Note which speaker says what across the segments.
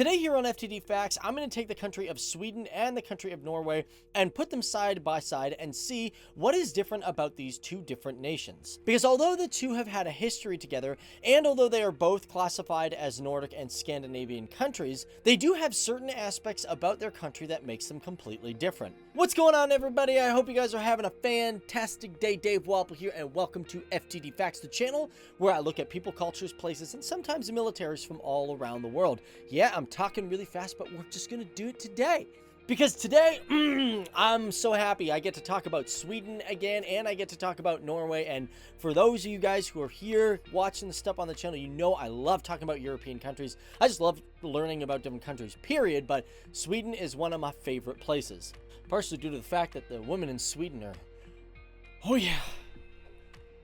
Speaker 1: Today here on FtdFacts, I'm going to take the country of Sweden and the country of Norway and put them side by side and see what is different about these two different nations. Because although the two have had a history together, and although they are both classified as Nordic and Scandinavian countries, they do have certain aspects about their country that makes them completely different. What's going on, everybody? I hope you guys are having a fantastic day. Dave Walpole here, and welcome to FtdFacts, the channel where I look at people, cultures, places, and sometimes militaries from all around the world. Yeah, I'm talking really fast, but we're just gonna do it today. Because today, I'm so happy I get to talk about Sweden again, and I get to talk about Norway. And for those of you guys who are here watching the stuff on the channel, you know I love talking about European countries. I just love learning about different countries, period. But Sweden is one of my favorite places. Partially due to the fact that the women in Sweden are, oh yeah,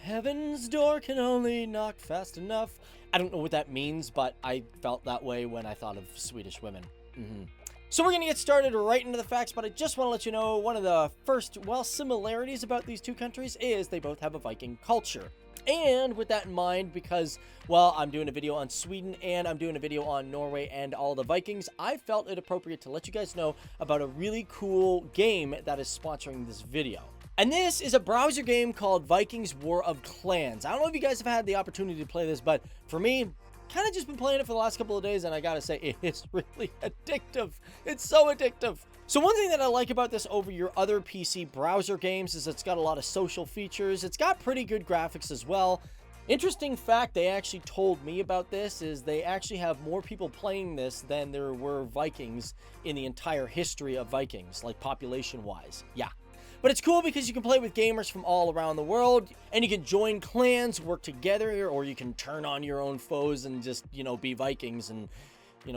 Speaker 1: heaven's door can only knock fast enough. I don't know what that means, but I felt that way when I thought of Swedish women. So we're going to get started right into the facts, but I just want to let you know one of the first, similarities about these two countries is they both have a Viking culture. And with that in mind, because, I'm doing a video on Sweden and I'm doing a video on Norway and all the Vikings, I felt it appropriate to let you guys know about a really cool game that is sponsoring this video. And this is a browser game called Vikings War of Clans. I don't know if you guys have had the opportunity to play this, but for me, kind of just been playing it for the last couple of days, and I gotta say, it is really addictive. It's so addictive. So one thing that I like about this over your other PC browser games is it's got a lot of social features. It's got pretty good graphics as well. Interesting fact they actually told me about this is they actually have more people playing this than there were Vikings in the entire history of Vikings, like population-wise. Yeah. But it's cool because you can play with gamers from all around the world, and you can join clans, work together, or you can turn on your own foes and just, be Vikings and,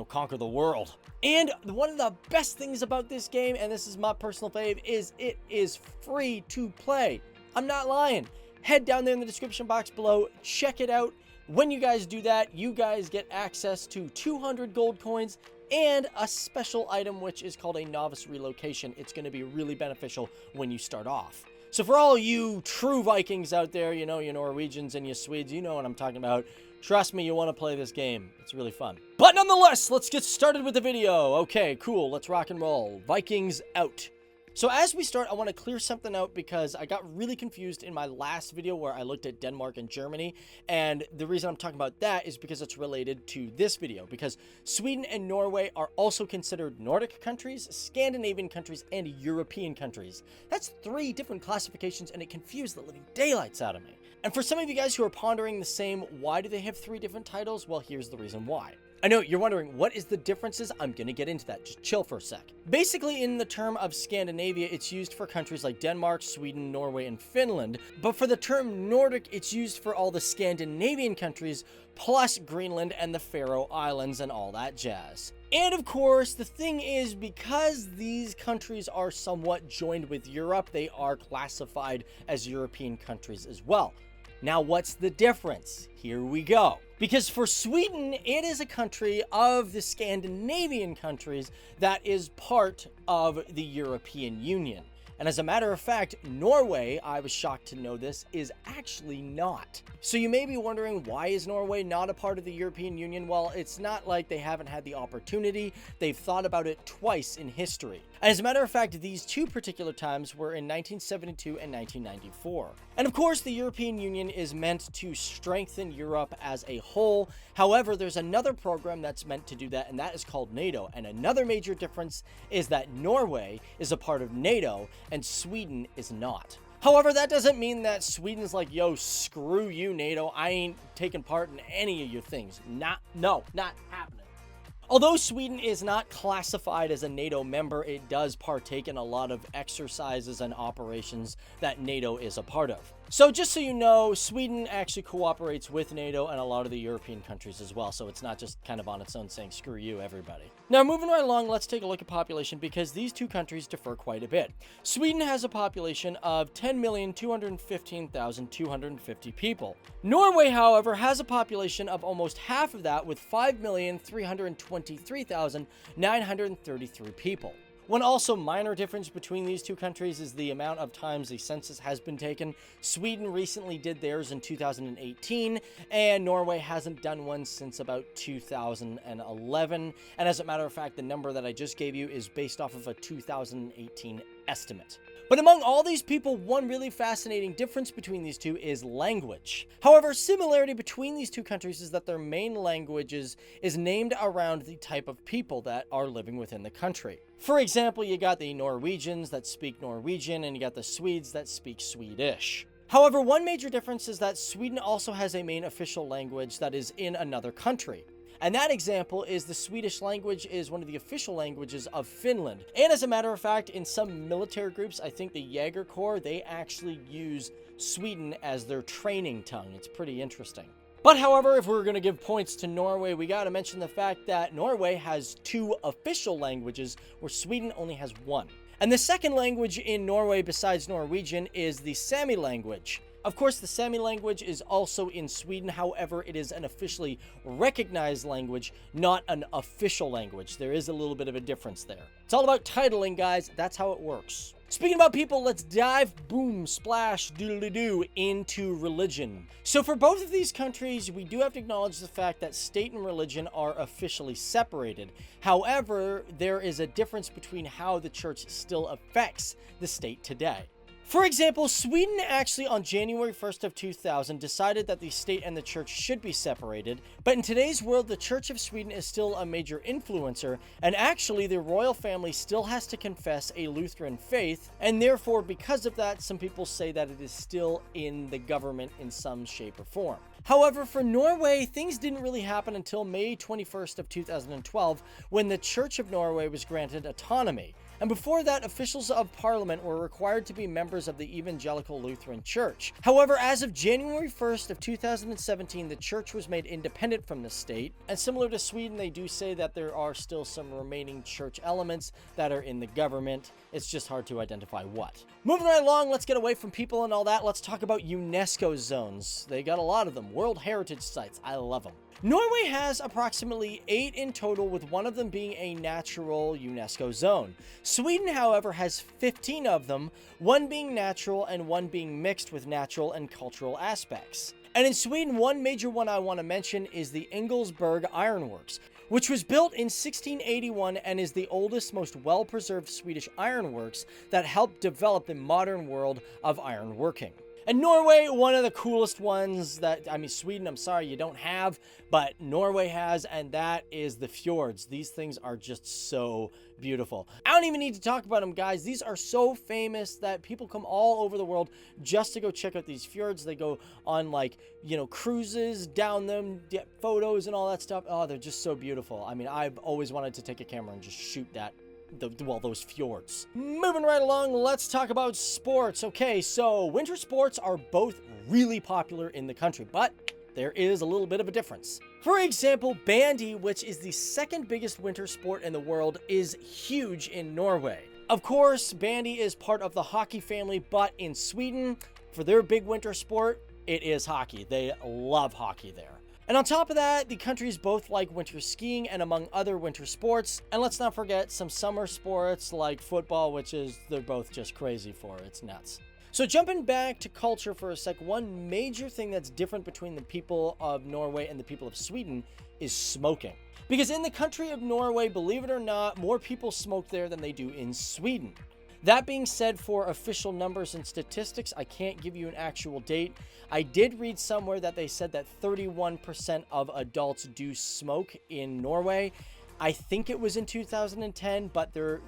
Speaker 1: conquer the world. And one of the best things about this game, and this is my personal fave, is it is free to play. I'm not lying. Head down there in the description box below, check it out. When you guys do that, you guys get access to 200 gold coins and a special item which is called a novice relocation. It's going to be really beneficial when you start off. So for all you true Vikings out there, you Norwegians and you Swedes, you know what I'm talking about. Trust me, you want to play this game. It's really fun. But nonetheless, let's get started with the video. Okay, cool. Let's rock and roll. Vikings out. So as we start, I want to clear something out because I got really confused in my last video where I looked at Denmark and Germany, and the reason I'm talking about that is because it's related to this video, because Sweden and Norway are also considered Nordic countries, Scandinavian countries, and European countries. That's 3 different classifications, and it confused the living daylights out of me. And for some of you guys who are pondering the same, why do they have 3 different titles? Well, here's the reason why. I know you're wondering, what is the differences? I'm going to get into that. Just chill for a sec. Basically, in the term of Scandinavia, it's used for countries like Denmark, Sweden, Norway, and Finland. But for the term Nordic, it's used for all the Scandinavian countries, plus Greenland and the Faroe Islands and all that jazz. And of course, the thing is, because these countries are somewhat joined with Europe, they are classified as European countries as well. Now, what's the difference? Here we go. Because for Sweden, it is a country of the Scandinavian countries that is part of the European Union. And as a matter of fact, Norway, I was shocked to know this, is actually not. So you may be wondering, why is Norway not a part of the European Union? Well, it's not like they haven't had the opportunity. They've thought about it twice in history. As a matter of fact, these 2 particular times were in 1972 and 1994. And of course, the European Union is meant to strengthen Europe as a whole. However, there's another program that's meant to do that, and that is called NATO. And another major difference is that Norway is a part of NATO and Sweden is not. However, that doesn't mean that Sweden's like, yo, screw you, NATO. I ain't taking part in any of your things. Not happening. Although Sweden is not classified as a NATO member, it does partake in a lot of exercises and operations that NATO is a part of. So just so you know, Sweden actually cooperates with NATO and a lot of the European countries as well, so it's not just kind of on its own saying, screw you, everybody. Now, moving right along, let's take a look at population, because these 2 countries differ quite a bit. Sweden has a population of 10,215,250 people. Norway, however, has a population of almost half of that, with 5,323,933 people. One also minor difference between these two countries is the amount of times a census has been taken. Sweden recently did theirs in 2018, and Norway hasn't done one since about 2011. And as a matter of fact, the number that I just gave you is based off of a 2018 estimate. But among all these people, one really fascinating difference between these two is language. However, similarity between these two countries is that their main languages is named around the type of people that are living within the country. For example, you got the Norwegians that speak Norwegian, and you got the Swedes that speak Swedish. However, one major difference is that Sweden also has a main official language that is in another country. And that example is the Swedish language is one of the official languages of Finland. And as a matter of fact, in some military groups, I think the Jaeger Corps, they actually use Sweden as their training tongue. It's pretty interesting. But however, if we're going to give points to Norway, we got to mention the fact that Norway has 2 official languages, where Sweden only has 1. And the second language in Norway besides Norwegian is the Sami language. Of course, the Sami language is also in Sweden. However, it is an officially recognized language, not an official language. There is a little bit of a difference there. It's all about titling, guys. That's how it works. Speaking about people, let's dive, boom, splash, doodly-doo, into religion. So for both of these countries, we do have to acknowledge the fact that state and religion are officially separated. However, there is a difference between how the church still affects the state today. For example, Sweden actually on January 1st of 2000 decided that the state and the church should be separated, but in today's world, the Church of Sweden is still a major influencer, and actually the royal family still has to confess a Lutheran faith, and therefore because of that, some people say that it is still in the government in some shape or form. However, for Norway, things didn't really happen until May 21st of 2012, when the Church of Norway was granted autonomy. And before that, officials of parliament were required to be members of the Evangelical Lutheran Church. However, as of January 1st of 2017, the church was made independent from the state. And similar to Sweden, they do say that there are still some remaining church elements that are in the government. It's just hard to identify what. Moving right along, let's get away from people and all that. Let's talk about UNESCO zones. They got a lot of them. World Heritage Sites. I love them. Norway has approximately 8 in total, with one of them being a natural UNESCO zone. Sweden, however, has 15 of them, one being natural and one being mixed with natural and cultural aspects. And in Sweden, one major one I want to mention is the Ingelsberg Ironworks, which was built in 1681 and is the oldest, most well-preserved Swedish ironworks that helped develop the modern world of ironworking. And Norway, one of the coolest ones that, Sweden, I'm sorry, you don't have, but Norway has, and that is the fjords. These things are just so beautiful. I don't even need to talk about them, guys. These are so famous that people come all over the world just to go check out these fjords. They go on, cruises down them, get photos and all that stuff. Oh, they're just so beautiful. I've always wanted to take a camera and just shoot those fjords. Moving right along, let's talk about sports. Okay, so winter sports are both really popular in the country, but there is a little bit of a difference. For example, bandy, which is the second biggest winter sport in the world, is huge in Norway. Of course, bandy is part of the hockey family, but in Sweden, for their big winter sport, it is hockey. They love hockey there. And on top of that, the countries both like winter skiing and among other winter sports. And let's not forget some summer sports like football, which they're both just crazy for. It's nuts. So jumping back to culture for a sec, one major thing that's different between the people of Norway and the people of Sweden is smoking. Because in the country of Norway, believe it or not, more people smoke there than they do in Sweden. That being said, for official numbers and statistics, I can't give you an actual date. I did read somewhere that they said that 31% of adults do smoke in Norway. I think it was in 2010, but the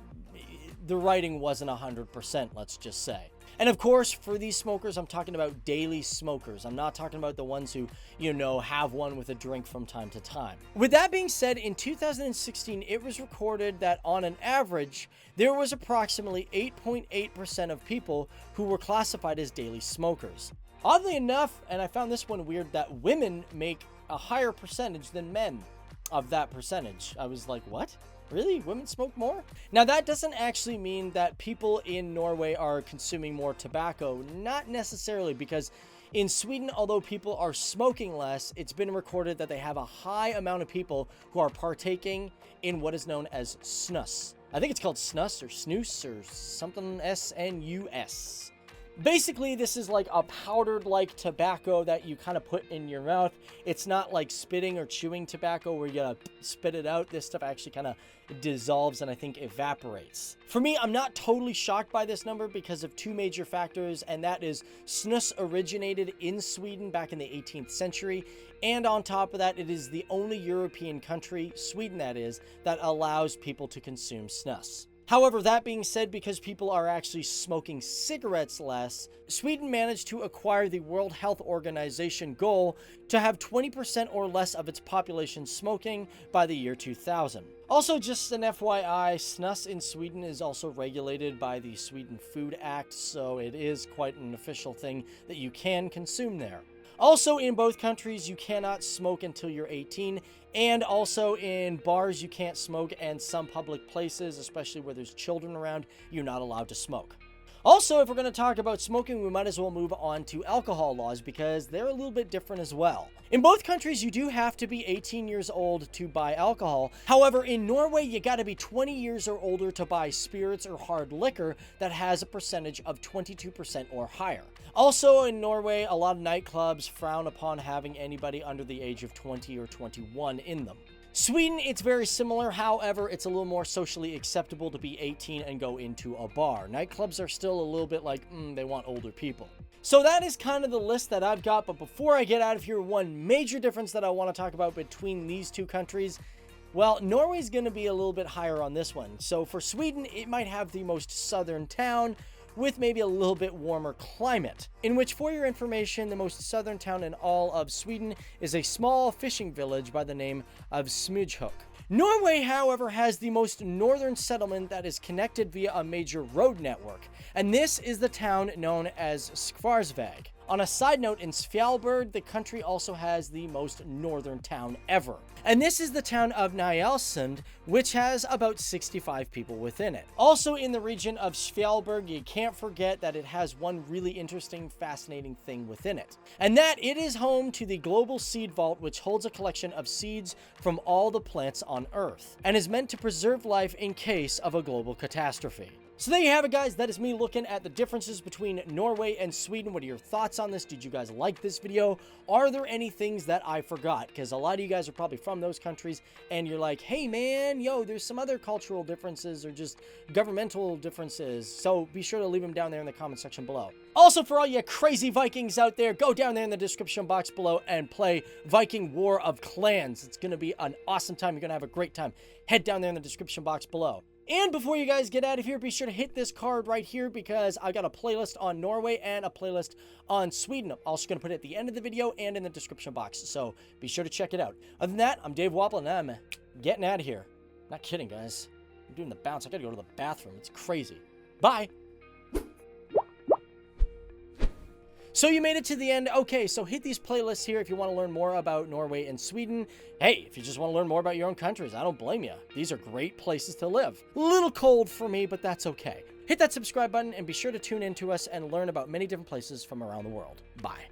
Speaker 1: writing wasn't 100%, let's just say. And of course, for these smokers, I'm talking about daily smokers. I'm not talking about the ones who, have one with a drink from time to time. With that being said, in 2016, it was recorded that on an average, there was approximately 8.8% of people who were classified as daily smokers. Oddly enough, and I found this one weird, that women make a higher percentage than men of that percentage. I was like, what? Really? Women smoke more? Now, that doesn't actually mean that people in Norway are consuming more tobacco. Not necessarily, because in Sweden, although people are smoking less, it's been recorded that they have a high amount of people who are partaking in what is known as snus. I think it's called snus or snus or something, snus. Basically, this is like a powdered like tobacco that you kind of put in your mouth. It's not like spitting or chewing tobacco where you gotta spit it out. This stuff actually kind of dissolves and I think evaporates. For me, I'm not totally shocked by this number because of two major factors, and that is snus originated in Sweden back in the 18th century, and on top of that, it is the only European country, Sweden that is, that allows people to consume snus. However, that being said, because people are actually smoking cigarettes less, Sweden managed to acquire the World Health Organization goal to have 20% or less of its population smoking by the year 2000. Also, just an FYI, snus in Sweden is also regulated by the Sweden Food Act, so it is quite an official thing that you can consume there. Also, in both countries, you cannot smoke until you're 18, and also in bars, you can't smoke, and some public places, especially where there's children around, you're not allowed to smoke. Also, if we're going to talk about smoking, we might as well move on to alcohol laws because they're a little bit different as well. In both countries, you do have to be 18 years old to buy alcohol. However, in Norway, you got to be 20 years or older to buy spirits or hard liquor that has a percentage of 22% or higher. Also, in Norway, a lot of nightclubs frown upon having anybody under the age of 20 or 21 in them. Sweden, it's very similar. However, it's a little more socially acceptable to be 18 and go into a bar. Nightclubs are still a little bit like, they want older people. So that is kind of the list that I've got. But before I get out of here, one major difference that I want to talk about between these two countries, well, Norway's going to be a little bit higher on this one. So for Sweden, it might have the most southern town with maybe a little bit warmer climate, in which, for your information, the most southern town in all of Sweden is a small fishing village by the name of Smidshuk. Norway, however, has the most northern settlement that is connected via a major road network, and this is the town known as Skvarsvag. On a side note, in Svalbard, the country also has the most northern town ever. And this is the town of Nyalsund, which has about 65 people within it. Also in the region of Svalbard, you can't forget that it has one really interesting, fascinating thing within it. And that it is home to the Global Seed Vault, which holds a collection of seeds from all the plants on Earth, and is meant to preserve life in case of a global catastrophe. So there you have it, guys. That is me looking at the differences between Norway and Sweden. What are your thoughts on this? Did you guys like this video? Are there any things that I forgot? Because a lot of you guys are probably from those countries, and you're like, hey man, yo, there's some other cultural differences or just governmental differences. So be sure to leave them down there in the comment section below. Also, for all you crazy Vikings out there, go down there in the description box below and play Viking War of Clans. It's going to be an awesome time. You're going to have a great time. Head down there in the description box below. And before you guys get out of here, be sure to hit this card right here because I got a playlist on Norway and a playlist on Sweden. I'm also going to put it at the end of the video and in the description box, so be sure to check it out. Other than that, I'm Dave Wobble, and I'm getting out of here. Not kidding, guys. I'm doing the bounce. I got to go to the bathroom. It's crazy. Bye. So you made it to the end. Okay, so hit these playlists here if you want to learn more about Norway and Sweden. Hey, if you just want to learn more about your own countries, I don't blame you. These are great places to live. A little cold for me, but that's okay. Hit that subscribe button and be sure to tune in to us and learn about many different places from around the world. Bye.